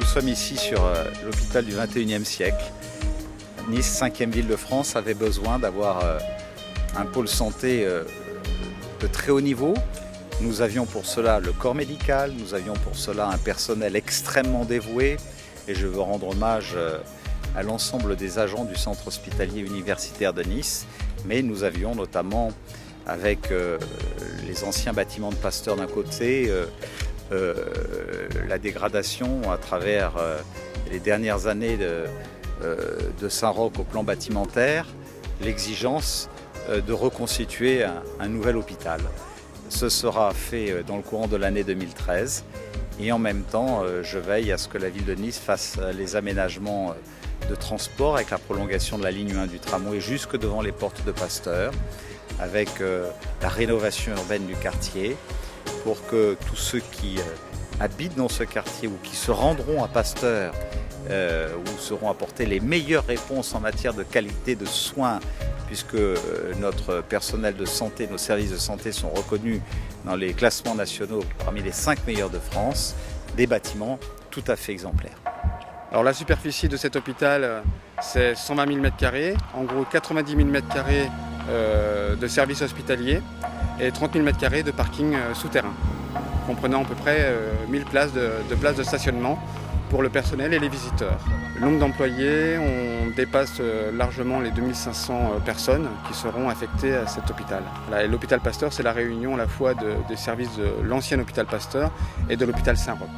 sommes ici sur l'hôpital du XXIe siècle. Nice, 5e ville de France, avait besoin d'avoir un pôle santé de très haut niveau. Nous avions pour cela le corps médical, nous avions pour cela un personnel extrêmement dévoué et je veux rendre hommage à l'ensemble des agents du centre hospitalier universitaire de Nice, mais nous avions notamment avec les anciens bâtiments de Pasteur d'un côté, la dégradation à travers les dernières années de Saint-Roch au plan bâtimentaire, l'exigence de reconstituer un nouvel hôpital. Ce sera fait dans le courant de l'année 2013 et en même temps je veille à ce que la ville de Nice fasse les aménagements de transport avec la prolongation de la ligne 1 du tramway jusque devant les portes de Pasteur, avec la rénovation urbaine du quartier pour que tous ceux qui habitent dans ce quartier ou qui se rendront à Pasteur où seront apportées les meilleures réponses en matière de qualité de soins, puisque notre personnel de santé, nos services de santé sont reconnus dans les classements nationaux parmi les 5 meilleurs de France, des bâtiments tout à fait exemplaires. Alors la superficie de cet hôpital, c'est 120 000 m², en gros 90 000 m² de services hospitaliers et 30 000 m² de parking souterrain, comprenant à peu près 1000 places de stationnement pour le personnel et les visiteurs. Le nombre d'employés, on dépasse largement les 2500 personnes qui seront affectées à cet hôpital. L'hôpital Pasteur, c'est la réunion à la fois des services de l'ancien hôpital Pasteur et de l'hôpital Saint-Roch.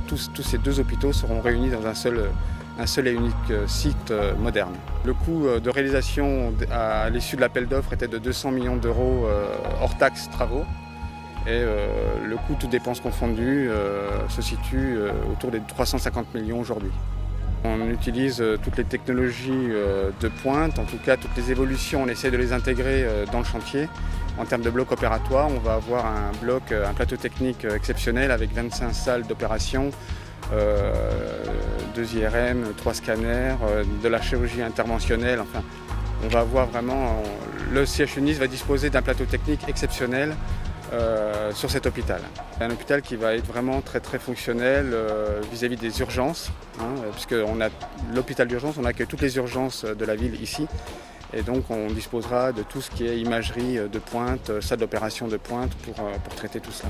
Tous ces deux hôpitaux seront réunis dans un seul et unique site moderne. Le coût de réalisation à l'issue de l'appel d'offres était de 200 millions d'euros hors taxes travaux. Et le coût, toutes dépenses confondues, se situe autour des 350 millions aujourd'hui. On utilise toutes les technologies de pointe, en tout cas toutes les évolutions, on essaie de les intégrer dans le chantier. En termes de bloc opératoire, on va avoir un plateau technique exceptionnel avec 25 salles d'opération, 2 IRM, 3 scanners, de la chirurgie interventionnelle. Enfin, on va avoir vraiment, le CHU Nice va disposer d'un plateau technique exceptionnel sur cet hôpital. C'est un hôpital qui va être vraiment très fonctionnel vis-à-vis des urgences, puisque l'hôpital d'urgence, on accueille toutes les urgences de la ville ici. Et donc on disposera de tout ce qui est imagerie de pointe, salle d'opération de pointe pour traiter tout cela.